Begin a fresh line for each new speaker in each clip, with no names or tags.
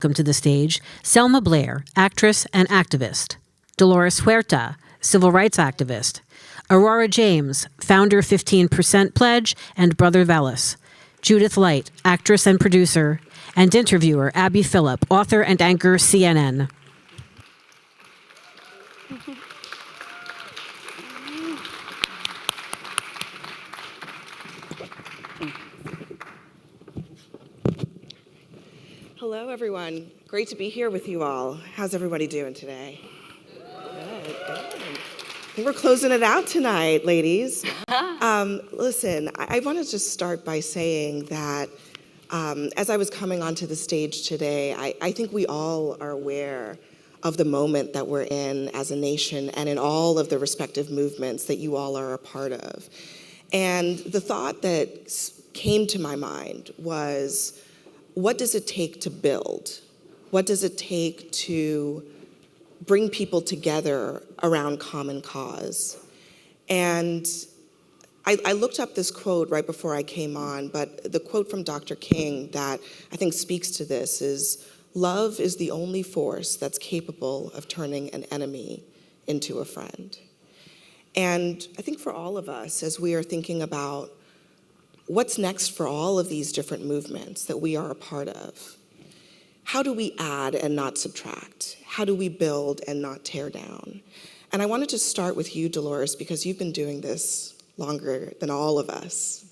Welcome to the stage Selma Blair, actress and activist. Dolores Huerta, civil rights activist. Aurora James, founder 15% Pledge and Brother Vellies. Judith Light, actress and producer. And interviewer Abby Phillip, author and anchor CNN.
Hello, everyone. Great to be here with you all. How's everybody doing today? Good. I think we're closing it out tonight, ladies. Listen, I want to just start by saying that as I was coming onto the stage today, I think we all are aware of the moment that we're in as a nation and in all of the respective movements that you all are a part of. And the thought that came to my mind was, what does it take to build? What does it take to bring people together around common cause? And I looked up this quote right before I came on, but the quote from Dr. King that I think speaks to this is, "Love is the only force that's capable of turning an enemy into a friend." And I think for all of us, as we are thinking about what's next for all of these different movements that we are a part of, how do we add and not subtract? How do we build and not tear down? And I wanted to start with you, Dolores, because you've been doing this longer than all of us.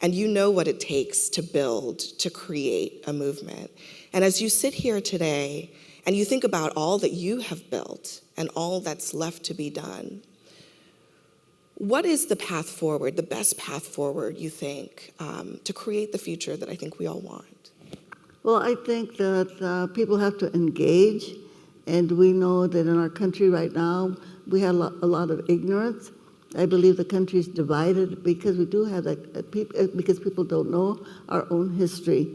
And you know what it takes to build, to create a movement. And as you sit here today and you think about all that you have built and all that's left to be done, what is the path forward, the best path forward, you think, to create the future that I think we all want?
Well, I think that people have to engage, and we know that in our country right now, we have a lot of ignorance. I believe the country is divided because we do have that, because people don't know our own history.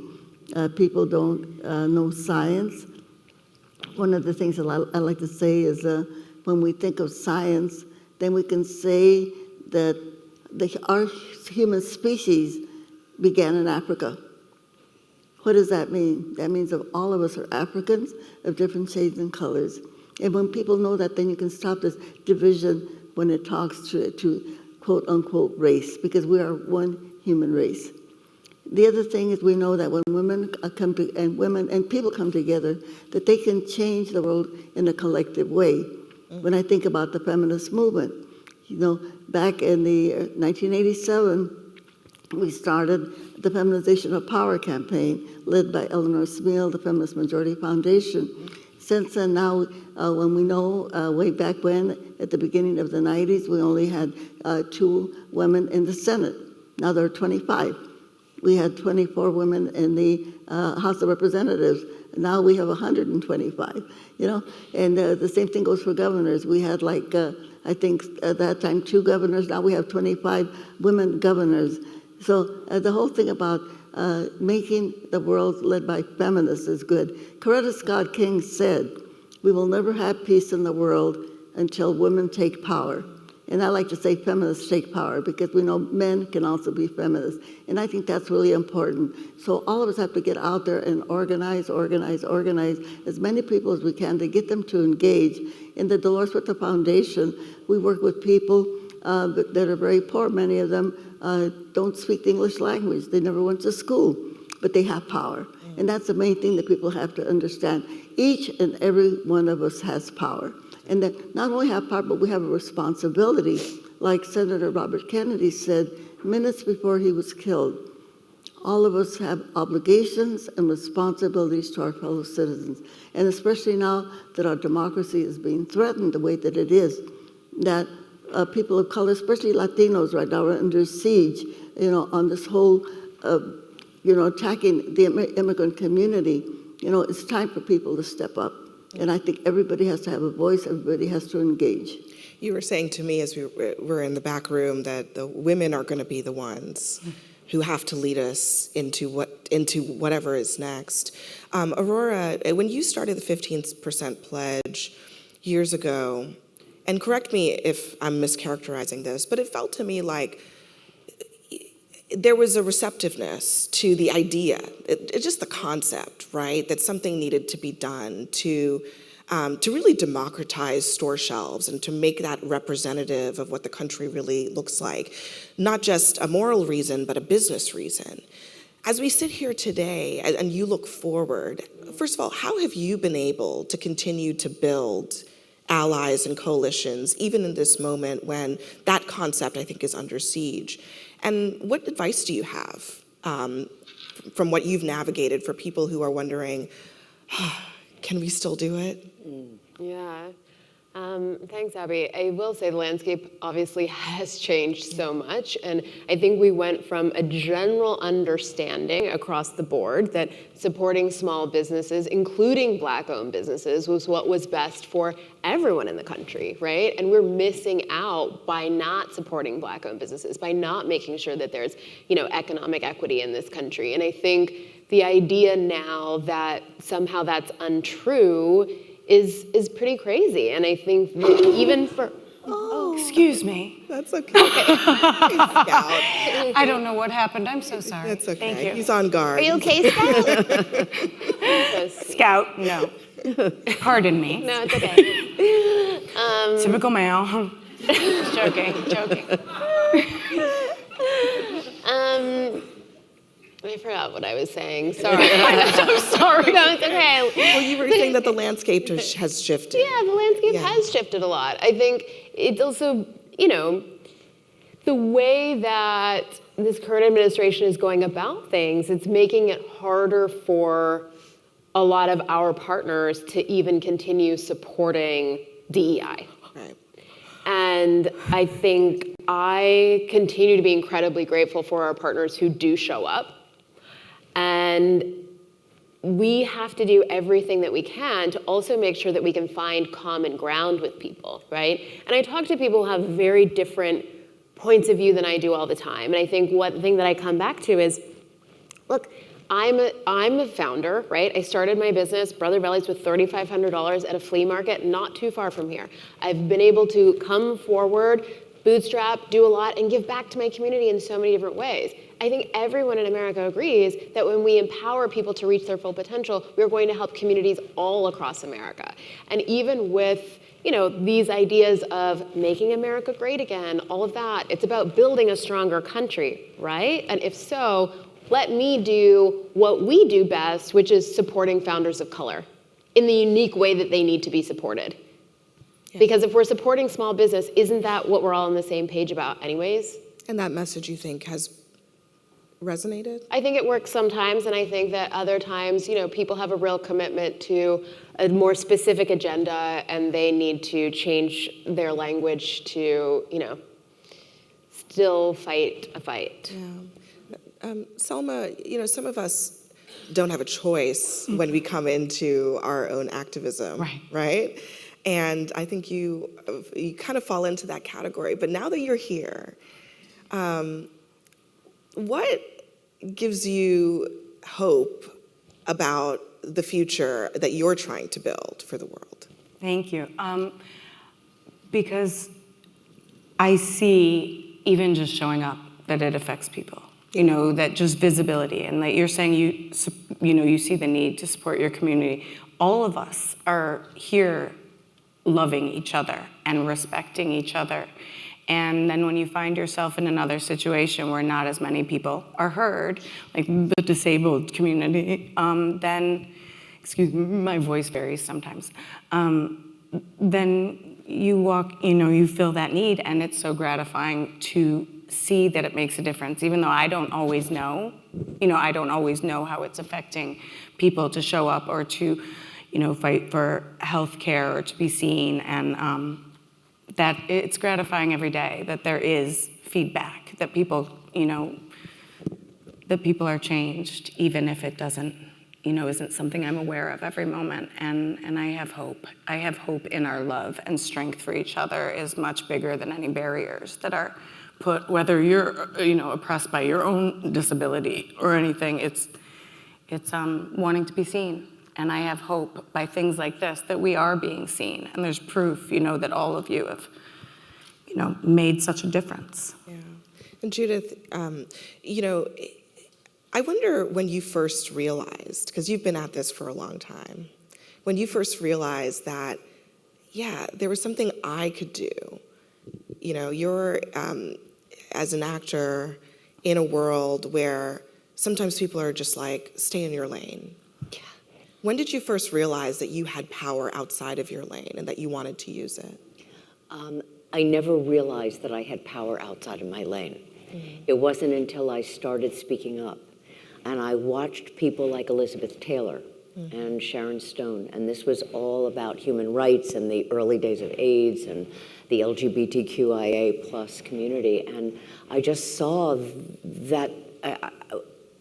People don't know science. One of the things that I like to say is when we think of science, then we can say that our human species began in Africa. What does that mean? That means that all of us are Africans of different shades and colors. And when people know that, then you can stop this division when it talks to quote-unquote race, because we are one human race. The other thing is we know that when women women and people come together, that they can change the world in a collective way. When I think about the feminist movement, back in the 1987, we started the Feminization of Power campaign led by Eleanor Smeal, the Feminist Majority Foundation. Since then, now, when we know way back when, at the beginning of the 90s, we only had 2 women in the Senate. Now there are 25. We had 24 women in the House of Representatives. Now we have 125, and the same thing goes for governors. We had I think at that time 2 governors. Now we have 25 women governors. So the whole thing about making the world led by feminists is good. Coretta Scott King said, "We will never have peace in the world until women take power." And I like to say feminists take power because we know men can also be feminists. And I think that's really important. So all of us have to get out there and organize as many people as we can to get them to engage. In the Dolores Huerta Foundation, we work with people that are very poor. Many of them don't speak the English language. They never went to school, but they have power. And that's the main thing that people have to understand. Each and every one of us has power. And that not only have power, but we have a responsibility. Like Senator Robert Kennedy said minutes before he was killed, all of us have obligations and responsibilities to our fellow citizens. And especially now that our democracy is being threatened the way that it is, that people of color, especially Latinos right now, are under siege, on this whole, attacking the immigrant community. It's time for people to step up. And I think everybody has to have a voice, everybody has to engage.
You were saying to me as we were in the back room that the women are going to be the ones who have to lead us into whatever is next. Aurora, when you started the 15% Pledge years ago, and correct me if I'm mischaracterizing this, but it felt to me like there was a receptiveness to the idea, just the concept, right? That something needed to be done to really democratize store shelves and to make that representative of what the country really looks like. Not just a moral reason, but a business reason. As we sit here today and you look forward, first of all, how have you been able to continue to build allies and coalitions, even in this moment when that concept, I think, is under siege? And what advice do you have from what you've navigated for people who are wondering, can we still do it?
Yeah. Thanks, Abby. I will say the landscape obviously has changed so much, and I think we went from a general understanding across the board that supporting small businesses, including Black-owned businesses, was what was best for everyone in the country, right? And we're missing out by not supporting Black-owned businesses, by not making sure that there's, economic equity in this country. And I think the idea now that somehow that's untrue is pretty crazy. And I think that even for...
Oh, excuse me.
That's okay. Scout.
I don't know what happened. I'm so sorry.
It's okay.
Thank you.
He's on guard.
Are you okay, Scout?
Scout, no. Pardon me.
No, it's okay.
Typical male. Joking.
I forgot what I was saying. Sorry.
I'm so sorry.
No, it's okay.
Well, you were saying that the landscape has shifted.
Yeah, the landscape has shifted a lot. I think it's also, the way that this current administration is going about things, it's making it harder for a lot of our partners to even continue supporting DEI.
Right.
And I think I continue to be incredibly grateful for our partners who do show up. And we have to do everything that we can to also make sure that we can find common ground with people, right? And I talk to people who have very different points of view than I do all the time. And I think one thing that I come back to is, look, I'm a founder, right? I started my business, Brother Vellies, with $3,500 at a flea market not too far from here. I've been able to come forward, bootstrap, do a lot, and give back to my community in so many different ways. I think everyone in America agrees that when we empower people to reach their full potential, we're going to help communities all across America. And even with, these ideas of making America great again, all of that, it's about building a stronger country, right? And if so, let me do what we do best, which is supporting founders of color in the unique way that they need to be supported. Yeah. Because if we're supporting small business, isn't that what we're all on the same page about anyways?
And that message, you think, has resonated?
I think it works sometimes, and I think that other times, people have a real commitment to a more specific agenda, and they need to change their language to, still fight a fight.
Yeah. Selma, some of us don't have a choice when we come into our own activism, right? And I think you kind of fall into that category. But now that you're here, what gives you hope about the future that you're trying to build for the world?
Thank you. Because I see, even just showing up, that it affects people. That just visibility, and that you're saying you see the need to support your community. All of us are here loving each other and respecting each other. And then when you find yourself in another situation where not as many people are heard, like the disabled community, then, excuse me, my voice varies sometimes, then you walk, you feel that need, and it's so gratifying to see that it makes a difference, even though I don't always know, I don't always know how it's affecting people to show up or to, fight for health care or to be seen, and that it's gratifying every day that there is feedback, that people, that people are changed, even if it doesn't, isn't something I'm aware of every moment. And I have hope. I have hope in our love and strength for each other is much bigger than any barriers that are put, whether you're, oppressed by your own disability or anything. It's wanting to be seen. And I have hope by things like this that we are being seen. And there's proof, that all of you have, made such a difference.
Yeah. And Judith, you know, I wonder when you first realized, because you've been at this for a long time, when you first realized that, yeah, there was something I could do. You know, you're, as an actor, in a world where sometimes people are just like, stay in your lane.
Yeah.
When did you first realize that you had power outside of your lane and that you wanted to use it?
I never realized that I had power outside of my lane. Mm-hmm. It wasn't until I started speaking up. And I watched people like Elizabeth Taylor and Sharon Stone. And this was all about human rights and the early days of AIDS and the LGBTQIA plus community. And I just saw that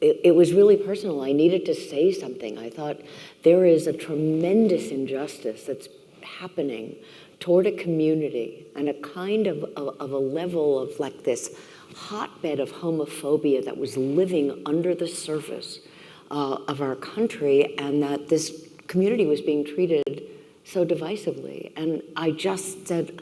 it was really personal. I needed to say something. I thought there is a tremendous injustice that's happening toward a community and a kind of a level of like this hotbed of homophobia that was living under the surface of our country, and that this community was being treated so divisively. And I just said,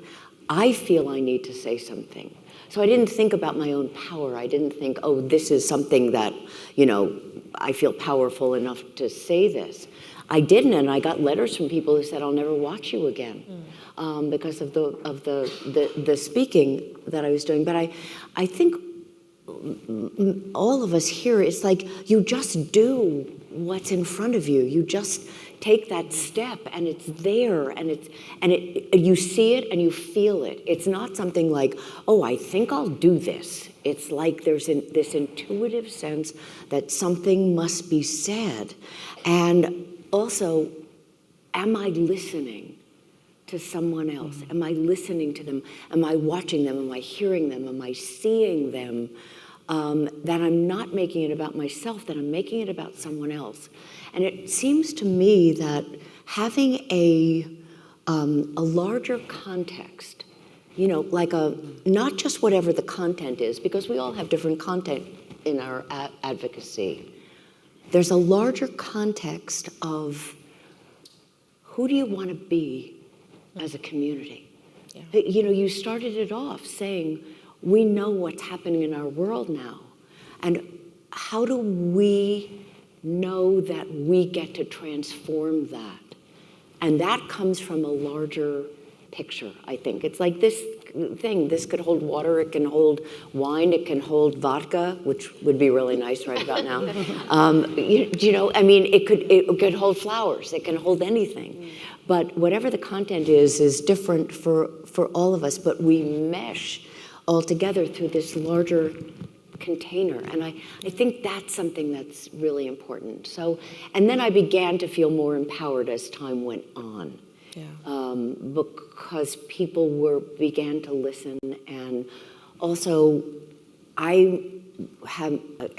I feel I need to say something. So I didn't think about my own power. I didn't think, oh, this is something that, you know, I feel powerful enough to say this. I didn't, and I got letters from people who said, I'll never watch you again because of the speaking that I was doing. But I think all of us here, it's like you just do what's in front of you. You just take that step, and it's there, and you see it and you feel it. It's not something like, oh, I think I'll do this. It's like there's this intuitive sense that something must be said. And also, am I listening to someone else? Am I listening to them? Am I watching them? Am I hearing them? Am I seeing them? That I'm not making it about myself, that I'm making it about someone else. And it seems to me that having a larger context, you know, like not just whatever the content is, because we all have different content in our advocacy. There's a larger context of who do you want to be as a community? Yeah. You know, you started it off saying, we know what's happening in our world now. And how do we know that we get to transform that? And that comes from a larger picture, I think. It's like this thing. This could hold water, it can hold wine, it can hold vodka, which would be really nice right about now. You know, I mean, it could hold flowers, it can hold anything. But whatever the content is different for all of us, but we mesh all together through this larger container. And I think that's something that's really important. So, and then I began to feel more empowered as time went on. Yeah. Because people began to listen, and also I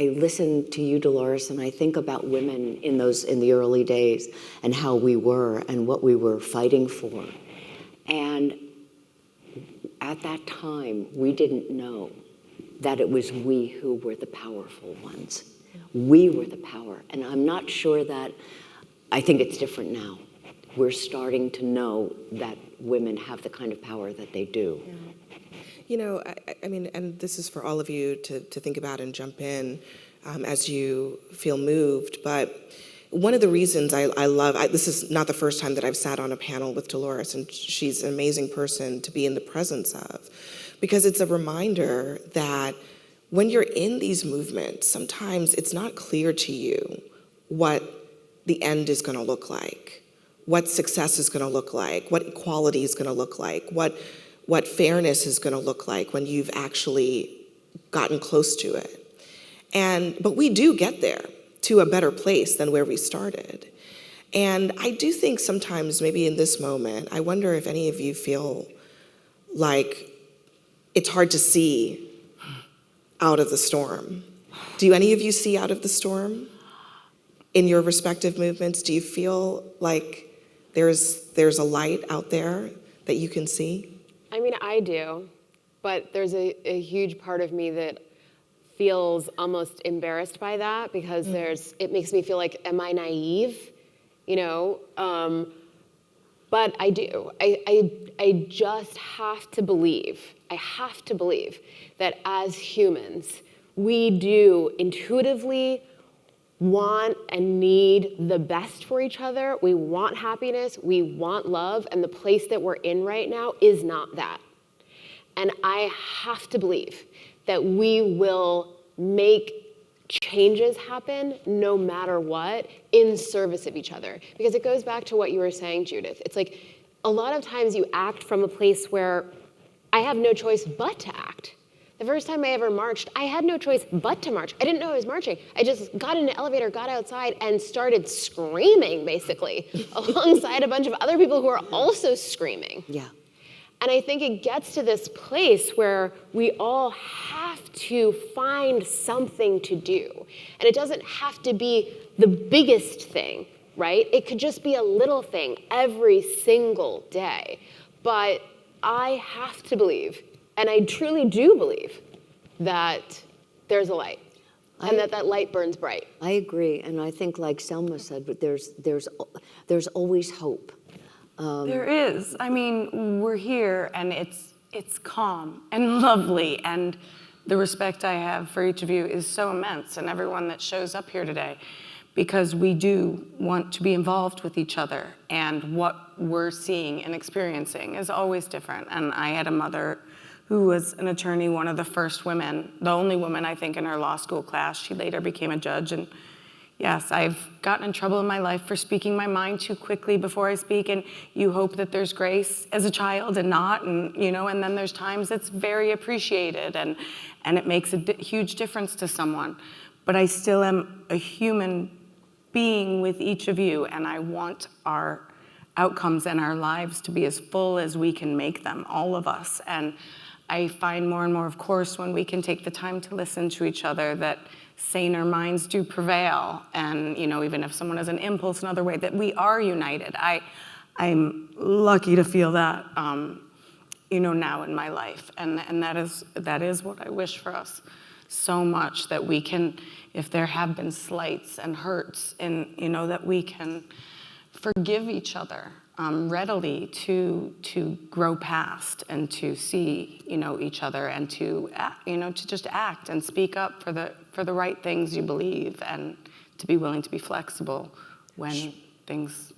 listen to you, Dolores, and I think about women in the early days and how we were and what we were fighting for. And at that time, we didn't know that it was we who were the powerful ones. We were the power. And I'm not sure that, I think it's different now. We're starting to know that women have the kind of power that they do.
Yeah. You know, I mean, and this is for all of you to think about and jump in as you feel moved, but one of the reasons I love, this is not the first time that I've sat on a panel with Dolores, and she's an amazing person to be in the presence of, because it's a reminder that when you're in these movements, sometimes it's not clear to you what the end is going to look like, what success is going to look like, what equality is going to look like, what fairness is going to look like when you've actually gotten close to it. But we do get there to a better place than where we started. And I do think sometimes, maybe in this moment, I wonder if any of you feel like it's hard to see out of the storm. Do any of you see out of the storm in your respective movements? Do you feel like there's a light out there that you can see?
I mean, I do, but there's a huge part of me that feels almost embarrassed by that, because it makes me feel like, am I naive? You know, But I do. I just have to believe, that as humans, we do intuitively want and need the best for each other. We want happiness, we want love, and the place that we're in right now is not that. And I have to believe that we will make changes happen no matter what in service of each other. Because it goes back to what you were saying, Judith. It's like a lot of times you act from a place where I have no choice but to act. The first time I ever marched, I had no choice but to march. I didn't know I was marching. I just got in an elevator, got outside, and started screaming, basically, alongside a bunch of other people who are also screaming.
Yeah.
And I think it gets to this place where we all have to find something to do. And it doesn't have to be the biggest thing, right? It could just be a little thing every single day. But I have to believe, and I truly do believe, that there's a light. And that light burns bright.
I agree, and I think, like Selma said, but there's always hope.
There is. I mean, we're here, and it's calm and lovely, and the respect I have for each of you is so immense, and everyone that shows up here today, because we do want to be involved with each other, and what we're seeing and experiencing is always different. And I had a mother who was an attorney, one of the first women, the only woman, I think, in her law school class. She later became a judge, and yes, I've gotten in trouble in my life for speaking my mind too quickly before I speak, and you hope that there's grace as a child and not, and and then there's times it's very appreciated, and it makes a huge difference to someone. But I still am a human being with each of you, and I want our outcomes and our lives to be as full as we can make them, all of us. And I find more and more, of course, when we can take the time to listen to each other, that saner minds do prevail. And, even if someone has an impulse another way, that we are united. I'm lucky to feel that, now in my life. And that is what I wish for us so much, that we can, if there have been slights and hurts, and, that we can forgive each other readily, to grow past and to see each other, and to to just act and speak up for the right things you believe, and to be willing to be flexible when things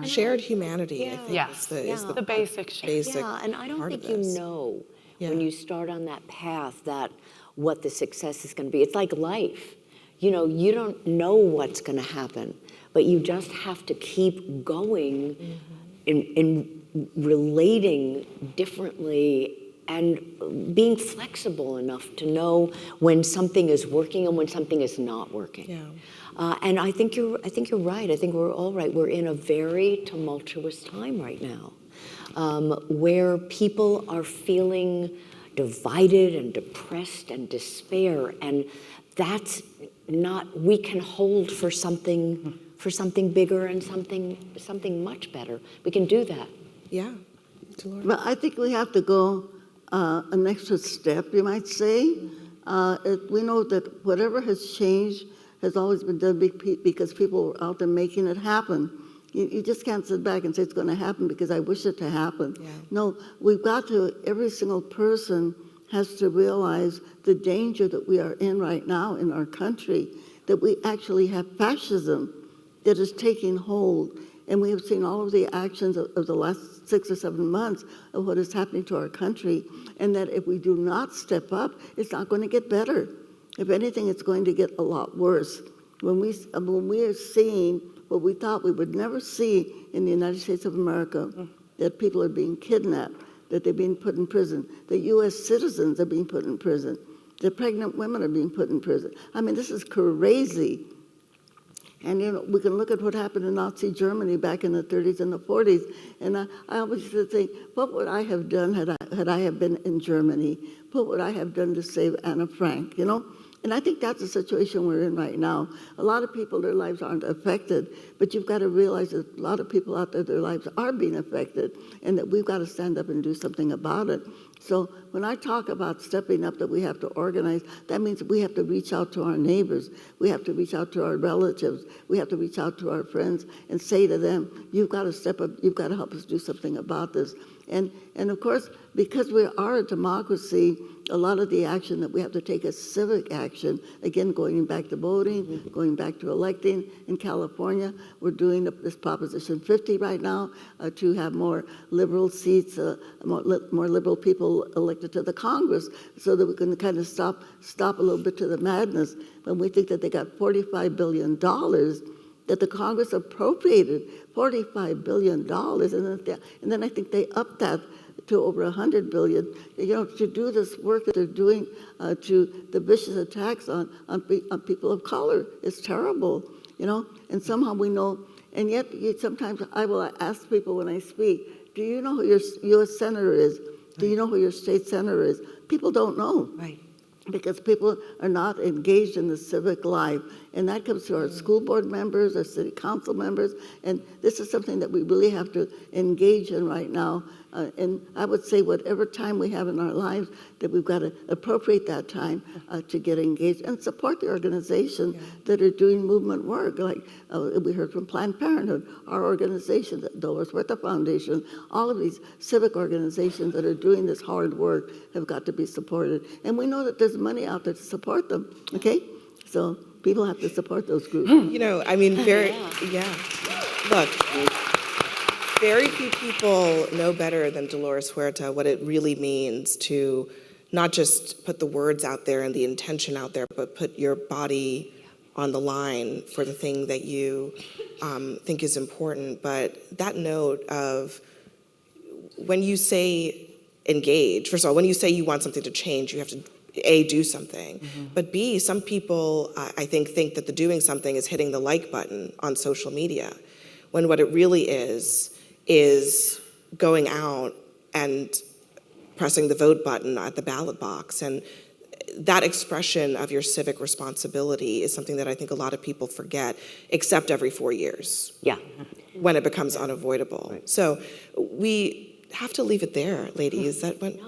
Shared humanity, I think,
Yes.
is the
basic shit.
basic
Yeah, and I don't
part
think
of
you
this.
know
Yeah.
when you start on that path that what the success is going to be. It's like life. You don't know what's going to happen, but you just have to keep going in relating differently and being flexible enough to know when something is working and when something is not working.
Yeah.
And I think you're right. I think we're all right. We're in a very tumultuous time right now, where people are feeling divided and depressed and despair, and that's not. We can hold for something bigger and something much better. We can do that.
Yeah. Dolores.
But I think we have to go an extra step, you might say. We know that whatever has changed has always been done because people were out there making it happen. You just can't sit back and say it's going to happen because I wish it to happen.
Yeah.
No, we've got to, every single person has to realize the danger that we are in right now in our country, that we actually have fascism that is taking hold. And we have seen all of the actions of the last 6 or 7 months of what is happening to our country, and that if we do not step up, it's not going to get better. If anything, it's going to get a lot worse. When we are seeing what we thought we would never see in the United States of America, that people are being kidnapped, that they're being put in prison, that U.S. citizens are being put in prison, that pregnant women are being put in prison. I mean, this is crazy. And we can look at what happened in Nazi Germany back in the 30s and the 40s. And I always used to think, what would I have done had I have been in Germany? What would I have done to save Anna Frank? And I think that's the situation we're in right now. A lot of people, their lives aren't affected, but you've got to realize that a lot of people out there, their lives are being affected, and that we've got to stand up and do something about it. So when I talk about stepping up, that we have to organize, that means we have to reach out to our neighbors. We have to reach out to our relatives. We have to reach out to our friends and say to them, you've got to step up, you've got to help us do something about this. And of course, because we are a democracy, a lot of the action that we have to take is civic action. Again, going back to voting, going back to electing. In California, we're doing this Proposition 50 right now to have more liberal seats, more liberal people elected to the Congress, so that we can kind of stop a little bit to the madness when we think that they got $45 billion that the Congress appropriated, $45 billion, and then I think they upped that to over $100 billion, to do this work that they're doing to the vicious attacks on people of color. It's terrible, and somehow we know, and yet sometimes I will ask people when I speak, do you know who your U.S. Senator is? Do you know who your state senator is? People don't know.
Right.
Because people are not engaged in the civic life. And that comes to our school board members, our city council members, and this is something that we really have to engage in right now. And I would say whatever time we have in our lives, that we've got to appropriate that time to get engaged and support the organizations that are doing movement work. Like we heard from Planned Parenthood, our organization, the Dolores Huerta Foundation, all of these civic organizations that are doing this hard work have got to be supported. And we know that there's money out there to support them, okay? So people have to support those groups.
Look, very few people know better than Dolores Huerta what it really means to not just put the words out there and the intention out there, but put your body on the line for the thing that you think is important. But that note of when you say engage, first of all, when you say you want something to change, you have to A, do something, but B, some people, I think that the doing something is hitting the like button on social media, when what it really is going out and pressing the vote button at the ballot box. And that expression of your civic responsibility is something that I think a lot of people forget, except every 4 years.
Yeah.
When it becomes unavoidable. Right. So we have to leave it there, ladies. That went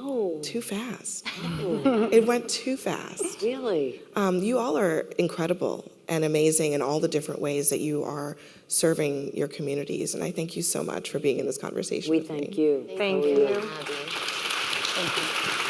too fast. No. It went too fast.
Really?
You all are incredible and amazing in all the different ways that you are serving your communities. And I thank you so much for being in this conversation with me.
We thank you.
Thank you.
Thank you.